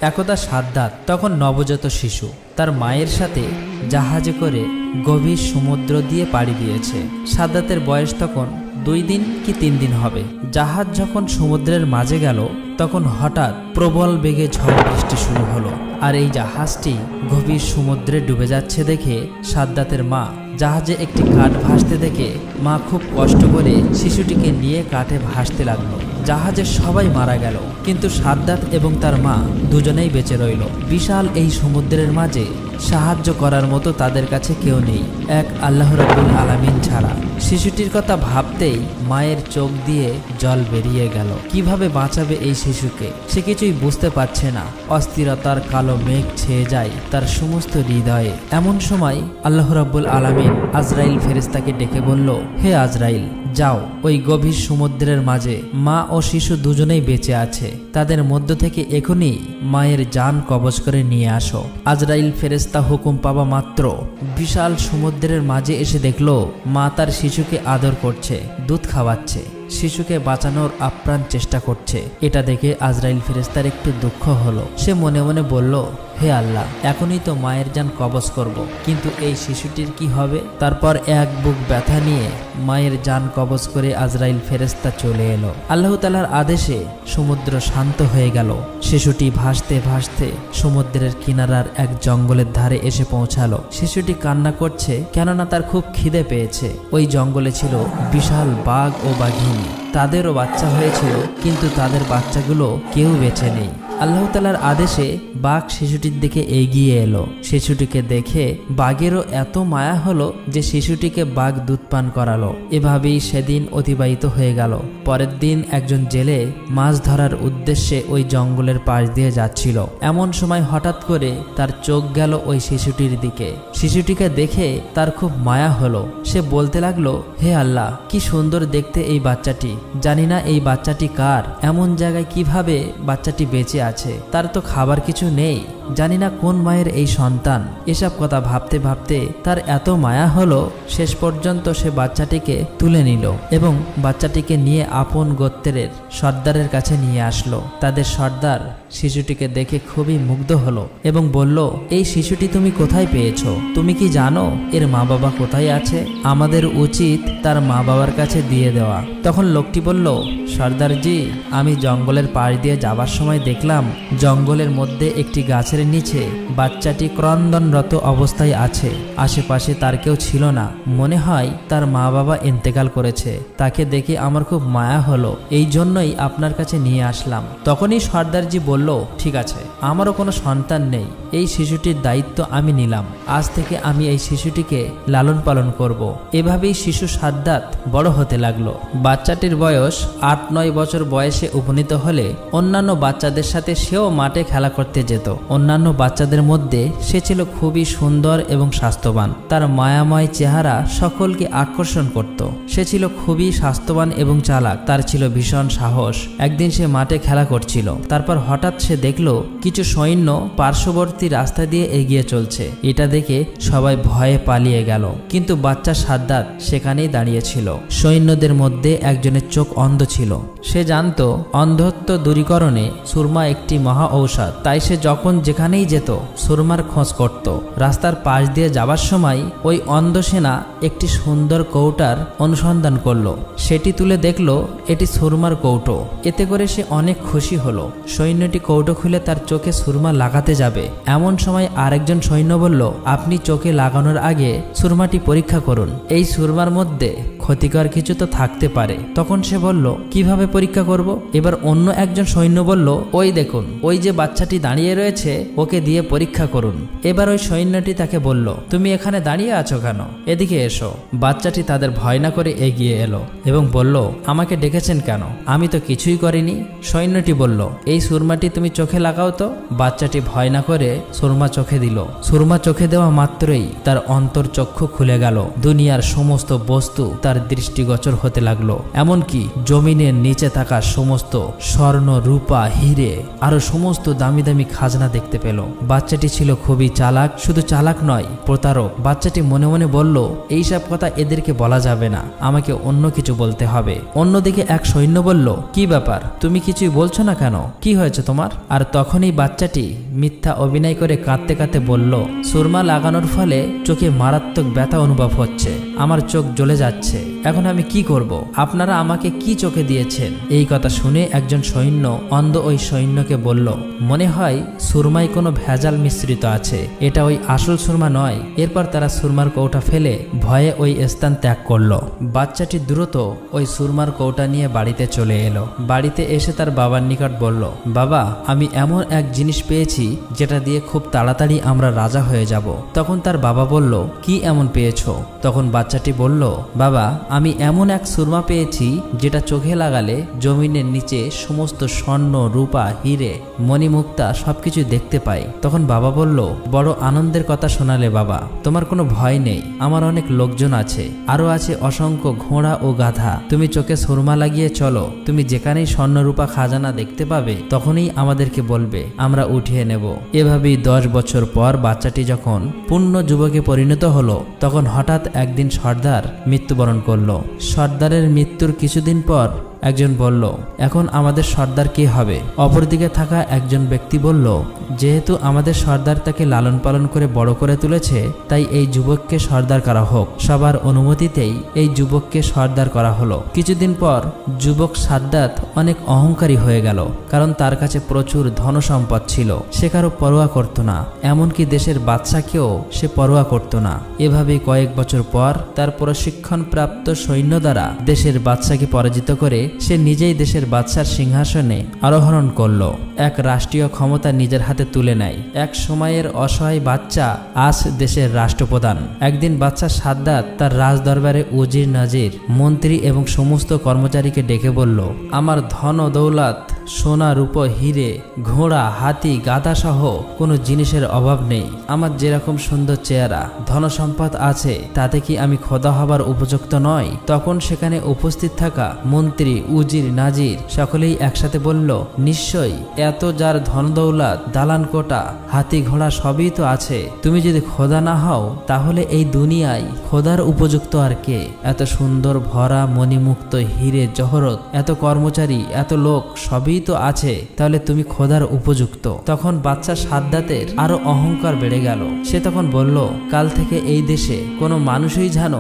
একদা সাদ্দাত তখন নবজাত শিশু তার মায়ের সাথে জাহাজে করে গভীর সমুদ্র দিয়ে পাড়ি দিয়েছে। সাদ্দাতের বয়স তখন 2 দিন কি 3 দিন হবে। জাহাজ যখন সমুদ্রের মাঝে গেল তখন হঠাৎ প্রবল বেগে ঝড় বৃষ্টি শুরু হলো, আর এই জাহাজটি গভীর সমুদ্রে ডুবে যাচ্ছে দেখে সাদ্দাতের মা জাহাজে একটি কাঠ ভাসতে দেখে মা খুব কষ্ট করে শিশুটিকে নিয়ে কাঠে ভাসতে লাগলো। জাহাজের সবাই মারা গেল, কিন্তু সাদ্দাত এবং তার মা দুজনেই বেঁচে রইল। বিশাল এই সমুদ্রের মাঝে সাহায্য করার মতো তাদের কাছে কেউ নেই, এক আল্লাহ রাব্বুল আলামিন ছাড়া। শিশুটির কথা ভাবতেই মায়ের চোখ দিয়ে জল বেরিয়ে গেল। কিভাবে বাঁচাবে এই শিশুকে সে কিছুই বুঝতে পারছে না। অস্থিরতার কালো মেঘ ছেয়ে যায় তার সমস্ত হৃদয়ে। এমন সময় আল্লাহ রাব্বুল আলামিন আজরাইল ফেরেশতাকে ডেকে বলল, হে আজরাইল, যাও ওই গভীর সমুদ্রের মাঝে মা ও শিশু দুজনেই বেঁচে আছে, তাদের মধ্য থেকে এখনই মায়ের জান কবজ করে নিয়ে আসো। আজরাইল ফেরেশতা হুকুম পাওয়া মাত্র বিশাল সমুদ্রের মাঝে এসে দেখলো মা তার শিশুকে আদর করছে, দুধ খাওয়াচ্ছে, শিশুকে বাঁচানোর আপ্রাণ চেষ্টা করছে। এটা দেখে আজরাইল ফেরেশতার একটু দুঃখ হলো। সে মনে মনে বলল, হে আল্লাহ, এখনই তো মায়ের জান কবজ করব, কিন্তু এই শিশুটির কি হবে? তারপর এক বুক ব্যথা নিয়ে মায়ের জান কবজ করে আজরাইল ফেরেশতা চলে এলো। আল্লাহ তাআলার আদেশে সমুদ্র শান্ত হয়ে গেল। শিশুটি ভাসতে ভাসতে সমুদ্রের কিনারার এক জঙ্গলের ধারে এসে পৌঁছালো। শিশুটি কান্না করছে, কেননা তার খুব খিদে পেয়েছে। ওই জঙ্গলে ছিল বিশাল বাঘ ও বাঘিনী, তাদেরও বাচ্চা হয়েছিল, কিন্তু তাদের বাচ্চাগুলো কেউ বেঁচে নেই। আল্লাহ তাআলার আদেশে বাঘ শিশুটির দিকে এগিয়ে এলো। শিশুটিকে দেখে বাঘেরও এত মায়া হলো যে শিশুটিকে বাঘ দুধ পান করালো। এভাবেই সেদিন অতিবাহিত হয়ে গেল। পরের দিন একজন জেলে মাছ ধরার উদ্দেশ্যে ওই জঙ্গলের পাশ দিয়ে যাচ্ছিল। এমন সময় হঠাৎ করে তার চোখ গেল ওই শিশুটির দিকে। শিশুটিকে দেখে তার খুব মায়া হলো। সে বলতে লাগলো, হে আল্লাহ, কি সুন্দর দেখতে এই বাচ্চাটি, জানি না এই বাচ্চাটি কার, এমন জায়গায় কিভাবে বাচ্চাটি বেঁচে আছে, তার তো খাবার কিছু নেই, জানি না কোন মায়ের এই সন্তান। এসব কথা ভাবতে ভাবতে তার এত মায়া হলো, শেষ পর্যন্ত সে বাচ্চাটিকে তুলে নিল এবং বাচ্চাটিকে নিয়ে আপন গোত্রের সর্দারের কাছে নিয়ে আসলো। তাদের সর্দার শিশুটিকে দেখে খুবই মুগ্ধ হলো এবং বলল, এই শিশুটি তুমি কোথায় পেয়েছো? তুমি কি জানো এর মা বাবা কোথায় আছে? আমাদের উচিত তার মা বাবার কাছে দিয়ে দেওয়া। তখন লোকটি বলল, সর্দারজি, আমি জঙ্গলের পাশ দিয়ে যাবার সময় দেখলাম জঙ্গলের মধ্যে একটি গাছের নিচে বাচ্চাটি ক্রন্দনরত অবস্থায় আছে। আশেপাশে তার কেউ ছিল না, মনে হয় তার মা বাবা ইন্তেকাল করেছে। তাকে দেখে আমার খুব মায়া হলো, এই জন্যই আপনার কাছে নিয়ে আসলাম। তখনই সর্দারজি বলল, ঠিক আছে, আমারও কোনো সন্তান নেই, এই শিশুটির দায়িত্ব আমি নিলাম। আজ থেকে আমি এই শিশুটিকে লালন পালন করব। এভাবেই শিশু সাদ্দাত বড় হতে লাগলো। বাচ্চাটির বয়স 8-9 বছর বয়সে উপনীত হলে অন্যান্য বাচ্চাদের সাথে সেও মাঠে খেলা করতে যেত। অন্যান্য বাচ্চাদের মধ্যে সে ছিল খুবই সুন্দর এবং স্বাস্থ্যবান। তার মায়াময় চেহারা সকলকে আকর্ষণ করত। সে ছিল খুবই স্বাস্থ্যবান এবং চালাক। তার ছিল ভীষণ সাহস। একদিন সে মাঠে খেলা করছিল, তারপর হঠাৎ সে দেখলো কিছু সৈন্য পার্শ্ববর্তী রাস্তা দিয়ে এগিয়ে চলছে। এটা দেখে সবাই ভয়ে পালিয়ে গেল, কিন্তু বাচ্চা সাদ্দাত সেখানেই দাঁড়িয়েছিল। সৈন্যদের মধ্যে একজনের চোখ অন্ধ ছিল। সে জানতো অন্ধত্ব দূরীকরণে সুরমা একটি মহা ঔষধ, তাই সে যখন যেখানেই যেত সুরমার খোঁজ করত। রাস্তার পাশ দিয়ে যাবার সময় ওই অন্ধ সেনা একটি সুন্দর কৌটার অনুসন্ধান করলো। সেটি তুলে দেখলো এটি সুরমার কৌটো। এতে করে সে অনেক খুশি হলো। সৈন্যটি কৌটো খুলে তার চোখে সুরমা লাগাতে যাবে, এমন সময় আরেকজন সৈন্য বলল, আপনি চোখে লাগানোর আগে সুরমাটি পরীক্ষা করুন, এই সুরমার মধ্যে ক্ষতিকর কিছু তো থাকতে পারে। তখন সে বলল, কিভাবে পরীক্ষা করব? এবার অন্য একজন সৈন্য বলল, ওই দেখুন, ওই যে বাচ্চাটি দাঁড়িয়ে রয়েছে, ওকে দিয়ে পরীক্ষা করুন। এবার ওই সৈন্যটি তাকে বলল, তুমি এখানে দাঁড়িয়ে আছো কেন? এদিকে এসো। বাচ্চাটি তাদের ভয় না করে এগিয়ে এলো এবং বলল, আমাকে ডেকেছেন কেন? আমি তো কিছুই করিনি। সৈন্যটি বলল, এই সুরমাটি তুমি চোখে লাগাও তো। বাচ্চাটি ভয় না করে সুরমা চোখে দিল। সুরমা চোখে দেওয়া মাত্রই তার অন্তর চক্ষু খুলে গেল। দুনিয়ার সমস্ত বস্তু তার তার দৃষ্টিগোচর হতে লাগলো। এমনকি জমিনের নিচে থাকা সমস্ত স্বর্ণ, রূপা, হিরে আরো সমস্ত দামি দামি খাজনা দেখতে পেল। বাচ্চাটি ছিল খুবই চালাক, শুধু চালাক নয়, প্রতারক। বাচ্চাটি মনে মনে বলল, এইসব কথা এদেরকে বলা যাবে না, আমাকে অন্য কিছু বলতে হবে। অন্যদিকে এক সৈন্য বলল, কি ব্যাপার, তুমি কিছুই বলছো না কেন, কি হয়েছে তোমার? আর তখনই বাচ্চাটি মিথ্যা অভিনয় করে কাঁদতে কাঁদতে বলল, সুরমা লাগানোর ফলে চোখে মারাত্মক ব্যথা অনুভব হচ্ছে, আমার চোখ জ্বলে যাচ্ছে, এখন আমি কি করব? আপনারা আমাকে কি চোখে দিয়েছেন? এই কথা শুনে একজন সৈন্য অন্ধ ওই সৈন্যকে বলল, মনে হয় সুরমায় কোনো ভেজাল মিশ্রিত আছে, এটা ওই আসল সুরমা নয়। এরপর তারা সুরমার কৌটা ফেলে ভয়ে ওই স্থান ত্যাগ করলো। বাচ্চাটি দ্রুত ওই সুরমার কৌটা নিয়ে বাড়িতে চলে এলো। বাড়িতে এসে তার বাবার নিকট বলল, বাবা, আমি এমন এক জিনিস পেয়েছি যেটা দিয়ে খুব তাড়াতাড়ি আমরা রাজা হয়ে যাব। তখন তার বাবা বলল, কি এমন পেয়েছো? তখন বাচ্চাটি বলল, বাবা, আমি এমন এক সুরমা পেয়েছি যেটা চোখে লাগালে জমিনের নিচে সমস্ত স্বর্ণ, রূপা, হিরে, মণিমুক্তা সবকিছু দেখতে পাই। তখন বাবা বলল, বড় আনন্দের কথা শোনালে বাবা, তোমার কোনো ভয় নেই, আমার অনেক লোকজন আছে, আরো আছে অসংখ্য ঘোড়া ও গাধা, তুমি চোখে সুরমা লাগিয়ে চলো, তুমি যেখানেই স্বর্ণ, রূপা, খাজানা দেখতে পাবে তখনই আমাদেরকে বলবে, আমরা উঠিয়ে নেব। এভাবেই 10 বছর পর বাচ্চাটি যখন পূর্ণ যুবকে পরিণত হলো, তখন হঠাৎ একদিন সর্দার মৃত্যুবরণ করলো। সর্দারের মৃত্যুর কিছুদিন পর একজন বলল, এখন আমাদের সর্দার কে হবে? অপরদিকে থাকা একজন ব্যক্তি বলল, যেহেতু আমাদের সর্দার তাকে লালন পালন করে বড় করে তুলেছে, তাই এই যুবককে সর্দার করা হোক। সবার অনুমতিতেই এই যুবককে সর্দার করা হলো। কিছুদিন পর যুবক সাদ্দাত অনেক অহংকারী হয়ে গেল, কারণ তার কাছে প্রচুর ধনসম্পদ ছিল। সে কারো পরোয়া করত না, এমনকি দেশের বাদশাকেও সে পরোয়া করত না। এভাবেই কয়েক বছর পর তার প্রশিক্ষণপ্রাপ্ত সৈন্য দ্বারা দেশের বাদশাকে পরাজিত করে সে নিজেই দেশের বাদশার সিংহাসনে আরোহণ করল। এক রাষ্ট্রীয় ক্ষমতা নিজের হাতে তুলে নেয়। এক সময়ের অসহায় বাচ্চা আজ দেশের রাষ্ট্রপ্রধান। একদিন বাদশা সাদ্দাত তার রাজদরবারে উজির, নাজির, মন্ত্রী এবং সমস্ত কর্মচারীকে ডেকে বলল, আমার ধন ও দৌলত, সোনা, রূপ, হিরে, ঘোড়া, হাতি, গাধা সহ কোনো জিনিসের অভাব নেই। আমার যেরকম সুন্দর চেহারা, ধনসম্পদ আছে, তাতে কি আমি খোদা হবার উপযুক্ত নয়? তখন সেখানে উপস্থিত থাকা মন্ত্রী, উজির, নাজির সকলেই একসাথে বলল, নিশ্চয়ই, এত যার ধন দৌলত, দালান কোটা, হাতি, ঘোড়া সবই তো আছে, তুমি যদি খোদা না হও তাহলে এই দুনিয়ায় খোদার উপযুক্ত আর কে? এত সুন্দর ভরা মণিমুক্ত, হিরে জহরত, এত কর্মচারী, এত লোক সবই তো আছে, তাহলে তুমি খোদার উপযুক্ত। তখন বাচ্চা সাদ্দাতের আরো অহংকার বেড়ে গেল। সে তখন বলল, কাল থেকে এই দেশে কোনো মানুষই যেন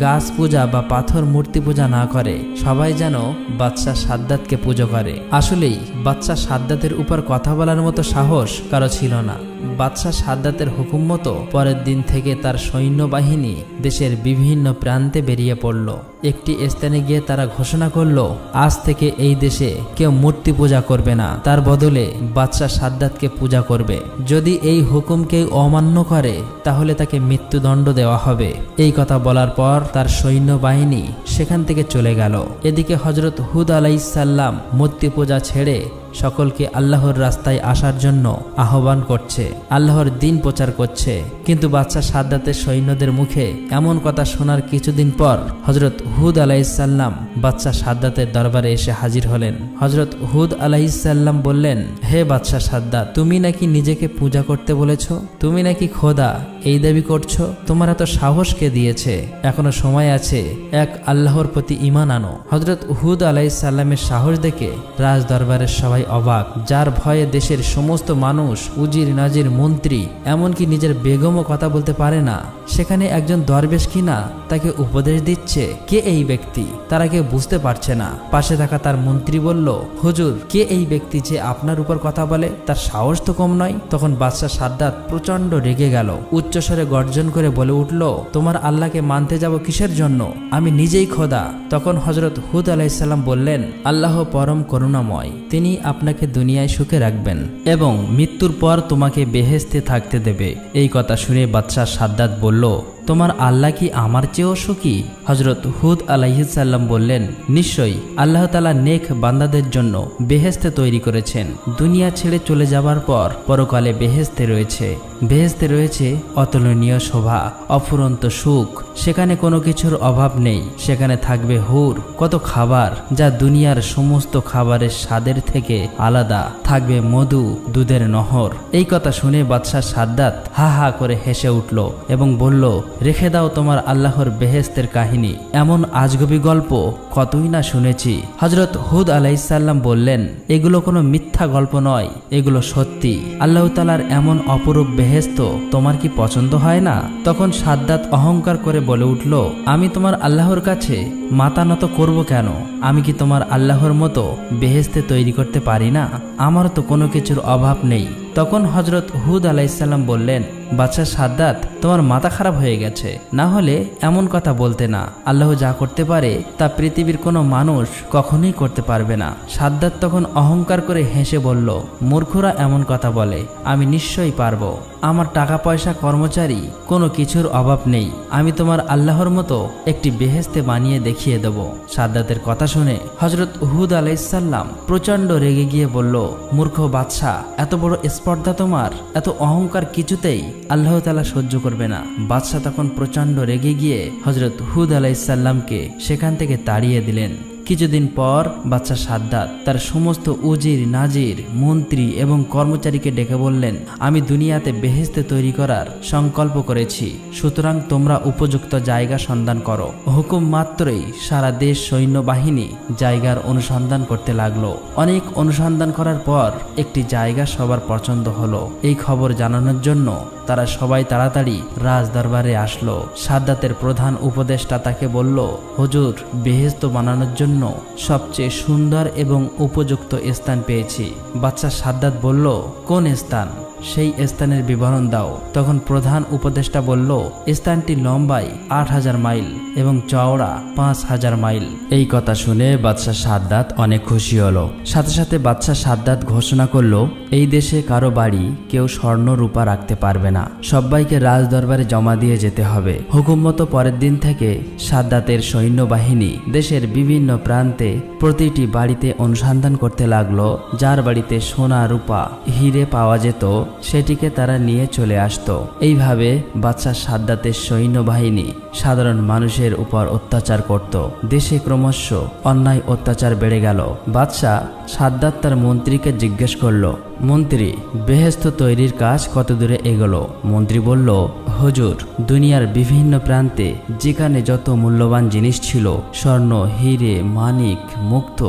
গাছ পূজা বা পাথর মূর্তি পূজা না করে, সবাই যেন বাদশা সাদ্দাতকে পুজো করে। আসলেই বাদশা সাদ্দাতের উপর কথা বলার মতো সাহস কারো ছিল না। বাদশা সাদ্দাতের হুকুম মতো পরের দিন থেকে তার সৈন্যবাহিনী দেশের বিভিন্ন প্রান্তে বেরিয়ে পড়ল। একটি স্থানে গিয়ে তারা ঘোষণা করল, আজ থেকে এই দেশে কেউ মূর্তি পূজা করবে না, তার বদলে বাদশা সাদ্দাতকে পূজা করবে। যদি এই হুকুম কেউ অমান্য করে তাহলে তাকে মৃত্যুদণ্ড দেওয়া হবে। এই কথা বলার পর তার সৈন্যবাহিনী সেখান থেকে চলে গেল। এদিকে হযরত হুদ আলাইহিস সালাম মূর্তি পূজা ছেড়ে সকলকে আল্লাহর রাস্তায় আসার জন্য আহ্বান করছে, আল্লাহর দ্বীন প্রচার করছে। কিন্তু বাদশা সাদ্দাতের সৈন্যদের মুখে এমন কথা শোনার কিছুদিন পর হযরত হুদ আলাইহিস সালাম বাদশা সাদ্দাতের দরবারে এসে হাজির হলেন। হযরত হুদ আলাইহিস সালাম বললেন, হে বাদশা সাদ্দাত, তুমি নাকি নিজেকে পূজা করতে বলেছ, তুমি নাকি খোদা এই দাবি করছো, তোমার এত সাহস কে দিয়েছে? এখনো সময় আছে, এক আল্লাহর প্রতি ঈমান আনো। হযরত হুদ আলাইহিস সালামের সাহস দেখে রাজ দরবারের সবাই অবাক, যার ভয়ে দেশের সমস্ত মানুষ, উজির, নাজির, মন্ত্রী, এমনকি নিজের বেগমও কথা বলতে পারে না, সেখানে একজন দরবেশ কিনা তাকে উপদেশ দিচ্ছে। কে এই ব্যক্তি? তারা কেউ বুঝতে পারছে না। পাশে থাকা তার মন্ত্রী বলল, হুজুর, কে এই ব্যক্তি যে আপনার উপর কথা বলে? তার সাহস তো কম নয়। তখন বাদশা সাদ্দাত প্রচন্ড রেগে গেল, উচ্চস্বরে গর্জন করে বলে উঠল, তোমার আল্লাহকে মানতে যাব কিসের জন্য? আমি নিজেই খোদা। তখন হযরত হুদ আলাইহিস সালাম বললেন, আল্লাহ পরম করুণাময়, তিনি আপনাকে দুনিয়ায় সুখে রাখবেন এবং মৃত্যুর পর তোমাকে বেহেশতে থাকতে দেবে। এই কথা শুনে বাদশাহ সাদ্দাত বলল, তোমার আল্লাহ কি আমার চেয়েও সুখী? হযরত হুদ আলাইহিস সালাম বললেন, নিশ্চয়ই আল্লাহ তাআলা নেক বান্দাদের জন্য বেহেশতে তৈরি করেছেন। দুনিয়া ছেড়ে চলে যাবার পর পরকালে বেহেশতে রয়েছে। বেহেশতে রয়েছে অতুলনীয় শোভা, অফুরন্ত সুখ। সেখানে কোনো কিছুর অভাব নেই। সেখানে থাকবে হুর, কত খাবার যা দুনিয়ার সমস্ত খাবারের স্বাদের থেকে আলাদা। থাকবে মধু, দুধের নহর। এই কথা শুনে বাদশাহ সাদ্দাত হা হা করে হেসে উঠল এবং বলল, রেখে দাও তোমার আল্লাহর বেহেশতের কাহিনী। এমন আজগবি গল্প কতই না শুনেছি। হযরত হুদ আলাইহিস সালাম বললেন, এগুলো কোনো মিথ্যা গল্প নয়, এগুলো সত্যি। আল্লাহ তাআলার এমন অপরূপ বেহেশত তোমার কি পছন্দ হয় না? তখন সাদ্দাত অহংকার করে বলে উঠল, আমি তোমার আল্লাহর কাছে মাথা নত করব কেন? আমি কি তোমার আল্লাহর মতো বেহেশতে তৈরি করতে পারি না? আমার তো কোনো কিছুর অভাব নেই। তখন হযরত হুদ আলাইহিস সালাম বললেন, বাদশাহ সাদ্দাত, তোমার মাথা খারাপ হয়ে গেছে। না হলে এমন কথা বলতে না। আল্লাহ যা করতে পারে তা পৃথিবীর কোনো মানুষ কখনোই করতে পারবে না। সাদ্দাত তখন অহংকার করে হেসে বলল, মূর্খরা এমন কথা বলে, আমি নিশ্চয়ই পারবো। আমার টাকা পয়সা, কর্মচারী, কোনো কিছুর অভাব নেই। আমি তোমার আল্লাহর মতো একটি বেহেশতে বানিয়ে দেখিয়ে দেব। সাদ্দাতের কথা শুনে হযরত হুদ আলাইহিস সালাম প্রচন্ড রেগে গিয়ে বলল, মূর্খ বাদশাহ, এত বড় স্পর্ধা তোমার, এত অহংকার কিছুতেই আল্লাহ তাআলা সহ্য করবে না। বাদশাহ তখন প্রচন্ড রেগে গিয়ে হযরত হুদ আলাইহিস সালামকে সেখান থেকে তাড়িয়ে দিলেন। কিছুদিন পর বাদশাহ সাদ্দাত তার সমস্ত উজির, নাজির, মন্ত্রী এবং কর্মচারীকে ডেকে বললেন, আমি দুনিয়াতে বেহেশতে তৈরি করার সংকল্প করেছি, সুতরাং তোমরা উপযুক্ত জায়গা সন্ধান করো। হুকুম মাত্রই সারা দেশ সৈন্যবাহিনী জায়গার অনুসন্ধান করতে লাগলো। অনেক অনুসন্ধান করার পর একটি জায়গা সবার পছন্দ হলো। এই খবর জানানোর জন্য তারা সবাই তাড়াতাড়ি রাজ দরবারে আসলো। সাদ্দাতের প্রধান উপদেষ্টা তাকে বলল, হুজুর, বেহেশত বানানোর জন্য সবচেয়ে সুন্দর এবং উপযুক্ত স্থান পেয়েছি। বাদশাহ সাদ্দাত বলল, কোন স্থান? সেই স্থানের বিবরণ দাও। তখন প্রধান উপদেষ্টা বলল, স্থানটি লম্বায় ৮,০০০ মাইল এবং চওড়া ৫,০০০ মাইল। এই কথা শুনে বাদশাহ সাদ্দাত অনেক খুশি হলো। সাথে সাথে বাদশাহ সাদ্দাত ঘোষণা করলো, এই দেশে কারো বাড়ি কেউ স্বর্ণ রূপা রাখতে পারবে না, সবাইকে রাজ দরবারে জমা দিয়ে যেতে হবে। হুকুম মতো পরের দিন থেকে সাদ্দাতের সৈন্যবাহিনী দেশের বিভিন্ন প্রান্তে প্রতিটি বাড়িতে অনুসন্ধান করতে লাগলো। যার বাড়িতে সোনা, রূপা, হিরে পাওয়া যেত সেটিকে তারা নিয়ে চলে আসতো। এইভাবে বাদশাহ সাদ্দাতের সৈন্যবাহিনী সাধারণ মানুষের উপর অত্যাচার করত। দেশে ক্রমশ অন্যায় অত্যাচার বেড়ে গেল। বাদশাহ সাদ্দাত তার মন্ত্রীকে জিজ্ঞেস করল, মন্ত্রী, বেহেশত তৈরির কাজ কত দূরে এগোলো? মন্ত্রী বলল, হুজুর, দুনিয়ার বিভিন্ন প্রান্তে যেখানে যত মূল্যবান জিনিস ছিল, স্বর্ণ, হিরে, মানিক, মুক্ত,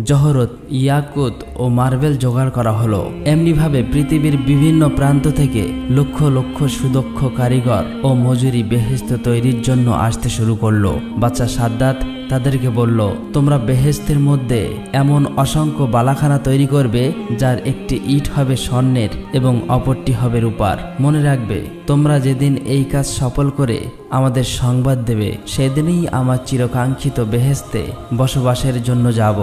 জহরত, ইয়াকুত ও মার্বেল জোগাড় করা হলো। এমনিভাবে পৃথিবীর বিভিন্ন প্রান্ত থেকে লক্ষ লক্ষ সুদক্ষ কারিগর ও মজুরি বেহেশত তৈরির জন্য আসতে শুরু করলো। বাদশাহ সাদ্দাত তাদেরকে বলল, তোমরা বেহেশতের মধ্যে এমন অসংখ্য বালাখানা তৈরি করবে যার একটি ইট হবে স্বর্ণের এবং অপরটি হবে রূপার। মনে রাখবে, তোমরা যেদিন এই কাজ সফল করে আমাদের সংবাদ দেবে, সেদিনই আমার চিরকাঙ্ক্ষিত বেহেশতে বসবাসের জন্য যাব।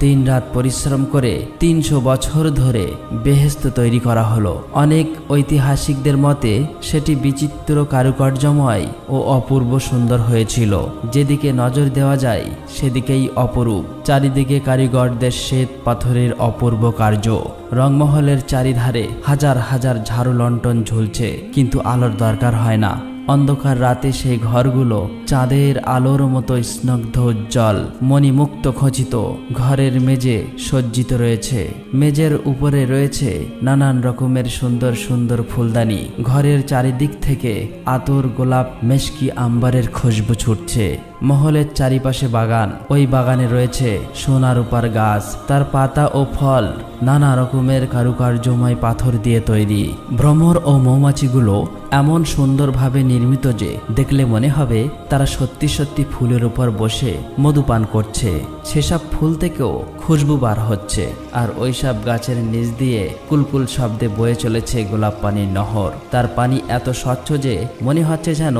দিন রাত পরিশ্রম করে ৩০০ বছর ধরে বেহেশত তৈরি করা হলো। অনেক ঐতিহাসিকদের মতে সেটি বিচিত্র কারুকার্যময় ও অপূর্ব সুন্দর হয়েছিল। যেদিকে নজর দেওয়া যায় সেদিকেই অপরূপ। চারিদিকে কারিগরদের শ্বেত পাথরের অপূর্ব কার্য। রংমহলের চারিধারে হাজার হাজার ঝাড়ু লণ্ঠন ঝুলছে, কিন্তু আলোর দরকার হয় না। অন্ধকার রাতে সেই ঘরগুলো চাঁদের আলোর মতো স্নিগ্ধ উজ্জ্বল, মণিমুক্ত খচিত। ঘরের মেঝে সজ্জিত রয়েছে, মেঝের উপরে রয়েছে নানান রকমের সুন্দর সুন্দর ফুলদানি। ঘরের চারিদিক থেকে আতর, গোলাপ, মেশকি, আম্বারের খুশবু ছুটছে। মহলের চারিপাশে বাগান, ওই বাগানে রয়েছে সোনা রূপার গাছ, তার পাতা ও ফল নানা রকমের কারুকার্যময় পাথর দিয়ে তৈরি। ভ্রমর ও মৌমাছিগুলো এমন সুন্দরভাবে নির্মিত যে দেখলে মনে হবে তারা সত্যি সত্যি ফুলের উপর বসে মধুপান করছে। সেসব ফুল থেকেও খুশবু বার হচ্ছে, আর ওইসব গাছের নিচ দিয়ে কুলকুল শব্দে বয়ে চলেছে গোলাপ পানির নহর। তার পানি এত স্বচ্ছ যে মনে হচ্ছে যেন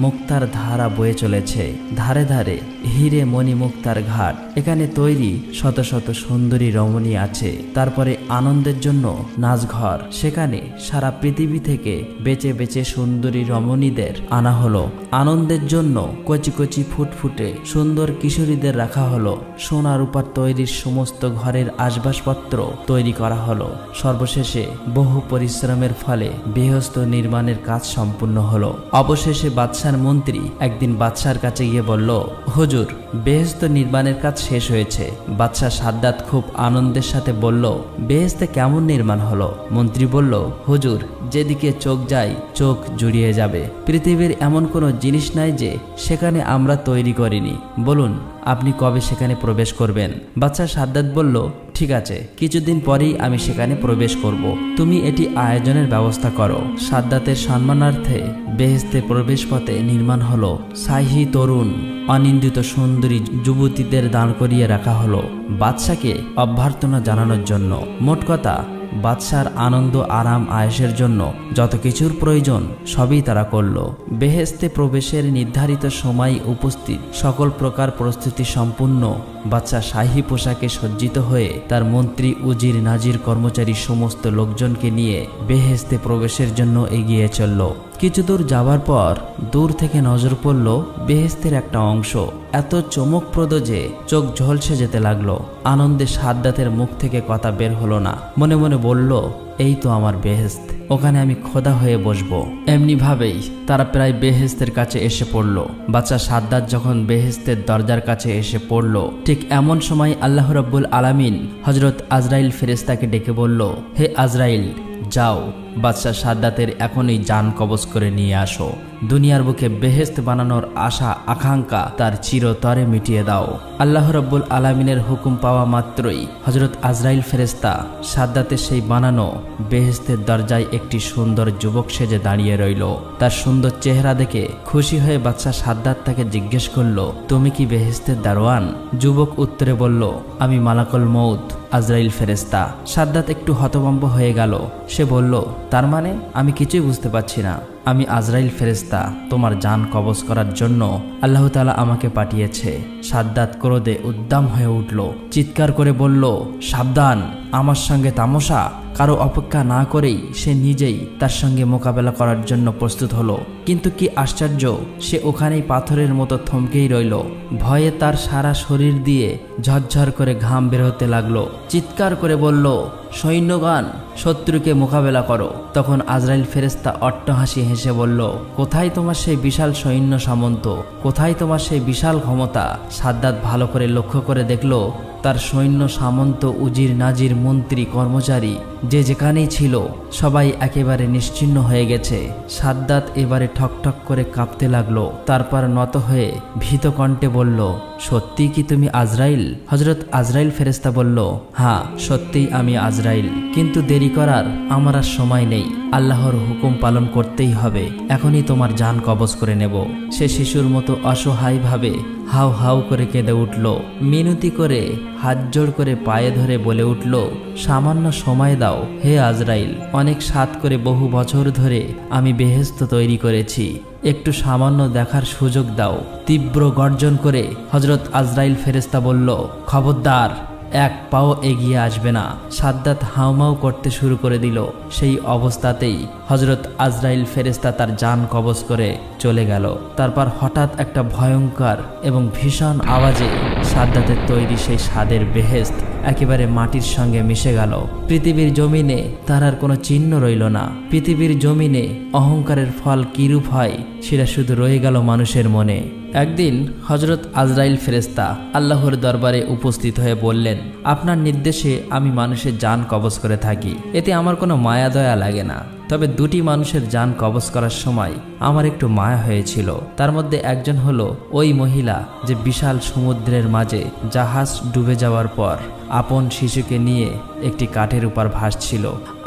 মুক্তার ধারা বয়ে চলেছে। ধারে ধারে হিরে মণিমুক্তার ঘাট। এখানে তৈরি শত শত সুন্দরী রমণী আছে। তারপরে আনন্দের জন্য নাচঘর। সেখানে সারা পৃথিবী থেকে বেচে বেচে সুন্দরী রমণীদের আনা হলো। আনন্দের জন্য কচি কচি ফুটফুটে সুন্দর কিশোরীদের রাখা হলো। সোনা রূপার তৈরির সমস্ত ঘরের আসবাবপত্র তৈরি করা হলো। সর্বশেষে বহু পরিশ্রমের ফলে বেহেশত নির্মাণের কাজ সম্পূর্ণ হলো। অবশেষে বাদশার মন্ত্রী একদিন বাদশার কাছে গিয়ে বলল, হুজুর, বেহেশত নির্মাণের কাজ শেষ হয়েছে। বাদশাহ সাদ্দাত খুব আনন্দের সাথে বলল, বেহেশতে কেমন নির্মাণ হলো? মন্ত্রী বলল, হুজুর, যেদিকে চোখ যায় চোখ জুড়িয়ে যাবে। পৃথিবীর এমন কোনো জিনিস নাই যে সেখানে আমরা তৈরি করিনি। বলুন, আপনি কবে সেখানে প্রবেশ করবেন? বাদশাহ সাদ্দাত বলল, ঠিক আছে, কিছুদিন পরেই আমি সেখানে প্রবেশ করব। তুমি এটি আয়োজনের ব্যবস্থা করো। সাদ্দাতের সম্মানার্থে বেহেশতে প্রবেশ পথে নির্মাণ হলো শাহী তরুণ অনিন্দিত সুন্দরী যুবতীদের দাঁড় করিয়ে রাখা হলো বাদশাকে অভ্যর্থনা জানানোর জন্য। মোট কথা, বাদশার আনন্দ আরাম আয়েশের জন্য যত কিছুর প্রয়োজন সবই তারা করল। বেহেশতে প্রবেশের নির্ধারিত সময় উপস্থিত। সকল প্রকার প্রস্তুতি সম্পূর্ণ। বাদশা শাহী পোশাকে সজ্জিত হয়ে তার মন্ত্রী, উজির, নাজির, কর্মচারী সমস্ত লোকজনকে নিয়ে বেহেশতে প্রবেশের জন্য এগিয়ে চলল। কিছু দূর যাবার পর দূর থেকে নজর পড়ল বেহেশতের একটা অংশ এত চমকপ্রদ যে চোখ ঝলসে যেতে লাগলো। আনন্দে সাদ্দাতের মুখ থেকে কথা বের হলো না। মনে মনে বলল, এই তো আমার বেহেশত, ওখানে আমি খোদা হয়ে বসবো। এমনি ভাবেই তারা প্রায় বেহেশতের কাছে এসে পড়ল। বাদশা সাদ্দাত যখন বেহেশতের দরজার কাছে এসে পড়ল, ঠিক এমন সময় আল্লাহ রাব্বুল আলামিন হযরত আজরাইল ফেরেশতাকে ডেকে বলল, হে আজরাইল, যাও, বাদশা সাদ্দাতের এখনই জান কবজ করে নিয়ে আসো। দুনিয়ার বুকে বেহেশত বানানোর আশা আকাঙ্ক্ষা তার চিরতরে মিটিয়ে দাও। আল্লাহ রাব্বুল আলামিনের হুকুম পাওয়া মাত্রই হযরত আজরাইল ফেরেশতা সাদ্দাতের সেই বানানো বেহেশতের দরজায় একটি সুন্দর যুবক সেজে দাঁড়িয়ে রইল। তার সুন্দর চেহারা দেখে খুশি হয়ে বাদশা সাদ্দাত তাকে জিজ্ঞেস করল, তুমি কি বেহেশতের দারোয়ান? যুবক উত্তরে বলল, আমি মালাকুল মউত আজরাইল ফেরেশতা। সাদ্দাত একটু হতভম্ব হয়ে গেল। সে বলল, তার মানে? আমি কিছুই বুঝতে পারছি না। আমি আজরাইল ফেরেশতা, তোমার জান কবজ করার জন্য আল্লাহ তাআলা আমাকে পাঠিয়েছে। সাদ্দাত ক্রোধে উদ্দাম হয়ে উঠল। চিৎকার করে বলল, সাবধান, আমার সঙ্গে তামাশা! কারো অপেক্ষা না করেই সে নিজেই তার সঙ্গে মোকাবেলা করার জন্য প্রস্তুত হলো। কিন্তু কি আশ্চর্য, সে ওখানেই পাথরের মতো থমকেই রইল। ভয়ে তার সারা শরীর দিয়ে ঝরঝর করে ঘাম বের হতে লাগলো। চিৎকার করে বলল, সৈন্যগণ, শত্রুকে মোকাবেলা করো। তখন আজরাইল ফেরেশতা অট্টহাসি হেসে বলল, কোথায় তোমার সেই বিশাল সৈন্য সামন্ত? কোথায় তোমার সেই বিশাল ক্ষমতা? সাদ্দাত ভালো করে লক্ষ্য করে দেখল তার সৈন্য সামন্ত, উজির, নাজির, মন্ত্রী, কর্মচারী যে যেখানেই ছিল সবাই একেবারে নিশ্চিহ্ন হয়ে গেছে। সাদ্দাত এবারে ঠকঠক করে কাঁপতে লাগলো। তারপর নত হয়ে ভীত কণ্ঠে বলল, সত্যি কি তুমি আজরাইল? হযরত আজরাইল ফেরেশতা বলল, হ্যাঁ, সত্যিই আমি আজরাইল, কিন্তু দেরি করার আমার আর সময় নেই। আল্লাহর হুকুম পালন করতেই হবে। এখনই তোমার জান কবজ করে নেব। সে শিশুর মতো অসহায়ভাবে হাউ হাউ করে কেঁদে উঠল। মিনতি করে হাত জোড় করে পায়ে ধরে বলে উঠল, সামান্য সময় দাও হে আজরাইল। অনেক সাধ করে বহু বছর ধরে আমি বেহেশত তৈরি করেছি। একটু সামান্য দেখার সুযোগ দাও। তীব্র গর্জন করে হযরত আজরাইল ফেরেশতা বলল, খবরদার, এক পাও এগিয়ে আসবে না। সাদ্দাত হাউমাউ করতে শুরু করে দিল। সেই অবস্থাতেই হযরত আজরাইল ফেরেশতা তার জান কবজ করে চলে গেল। তারপর হঠাৎ একটা ভয়ঙ্কর এবং ভীষণ আওয়াজে সাদ্দাতের তৈরি সেই স্বাদের বেহেশত একেবারে মাটির সঙ্গে মিশে গেল। পৃথিবীর জমিনে তার আর কোনো চিহ্ন রইল না। পৃথিবীর জমিনে অহংকারের ফল কিরূপ হয় সেটা শুধু রয়ে গেল মানুষের মনে। একদিন হযরত আজরাইল ফেরেশতা আল্লাহর দরবারে উপস্থিত হয়ে বললেন, আপনার নির্দেশে আমি মানুষের জান কবজ করে থাকি। এতে আমার কোনো মায়া দয়া লাগে না। তবে দুটি মানুষের জান কবজ করার সময় আমার একটু মায়া হয়েছিল। তার মধ্যে একজন হলো ওই মহিলা যে বিশাল সমুদ্রের মাঝে জাহাজ ডুবে যাওয়ার পর আপন শিশুকে নিয়ে একটি কাঠের উপর ভাসছিল।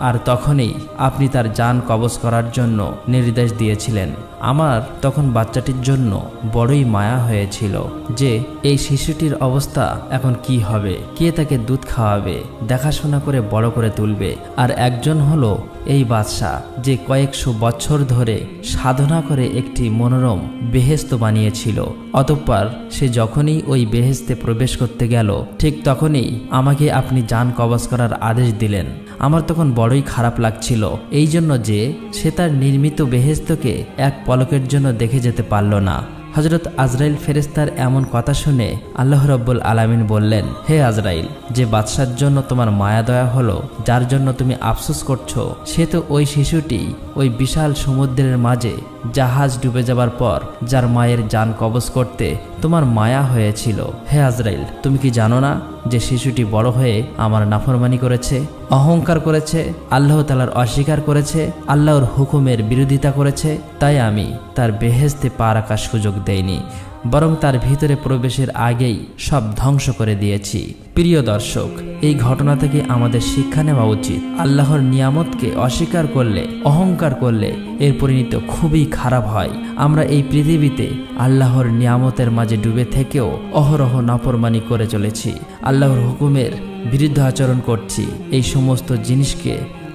আর তখনই আপনি তার জান কবজ করার জন্য নির্দেশ দিয়েছিলেন। আমার তখন বাচ্চাটির জন্য বড়ই মায়া হয়েছিল যে এই শিশুটির অবস্থা এখন কি হবে, কে তাকে দুধ খাওয়াবে, দেখাশোনা করে বড় করে তুলবে। আর একজন হলো এই বাদশাহ যে কয়েকশো বছর ধরে সাধনা করে একটি মনোরম বেহেশত বানিয়েছিল। অতঃপর সে যখনই ওই বেহেশতে প্রবেশ করতে গেল ঠিক তখনই আমাকে আপনি জান কবজ করার আদেশ দিলেন। আমার তখন বড়ই খারাপ লাগছিল এই জন্য যে সে তার নির্মিত বেহেশতকে এক পলকের জন্য দেখে যেতে পারল না। হযরত আজরাইল ফেরেশতার এমন কথা শুনে আল্লাহ রাব্বুল আলামিন বললেন, হে আজরাইল, যে বাদশার জন্য তোমার মায়া দয়া হলো, যার জন্য তুমি আফসোস করছো, সে তো ওই শিশুটি ওই বিশাল সমুদ্রের মাঝে জাহাজ ডুবে যাবার পর যার মায়ের জান কবজ করতে তোমার মায়া হয়েছিল। হে আজরাইল, তুমি কি জানো না যে শিশুটি বড় হয়ে আমার নাফরমানি করেছে, অহংকার করেছে, আল্লাহ তাআলার অস্বীকার করেছে, আল্লাহর হুকুমের বিরোধিতা করেছে। তাই আমি তার বেহেশতে পা রাখার সুযোগ দেইনি, বরং তার ভিতরে প্রবেশের আগেই সব ধ্বংস করে দিয়েছি। প্রিয় দর্শক, এই ঘটনা থেকে আমাদের শিক্ষা নেওয়া উচিত। আল্লাহর নিয়ামতকে অস্বীকার করলে, অহংকার করলে এর পরিণতি খুবই খারাপ হয়। আমরা এই পৃথিবীতে আল্লাহর নিয়ামতের মাঝে ডুবে থেকেও অহরহ নাফরমানি করে চলেছি, আল্লাহর হুকুমের বিরুদ্ধে আচরণ করছি। এই সমস্ত জিনিসকে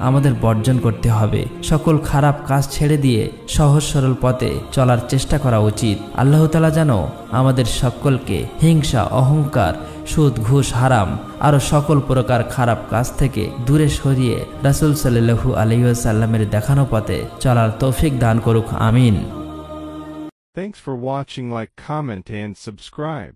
আমাদের বর্জন করতে হবে। সকল খারাপ কাজ ছেড়ে দিয়ে সহজ সরল পথে চলার চেষ্টা করা উচিত। আল্লাহ তাআলা যেন আমাদের সকলকে হিংসা, অহংকার, সুদ, ঘুষ, হারাম আরো সকল প্রকার খারাপ কাজ থেকে দূরে সরিয়ে রাসূল সাল্লাল্লাহু আলাইহি ওয়াসাল্লামের দেখানো পথে চলার তৌফিক দান করুক। আমিন। Thanks for watching. Like, comment and subscribe.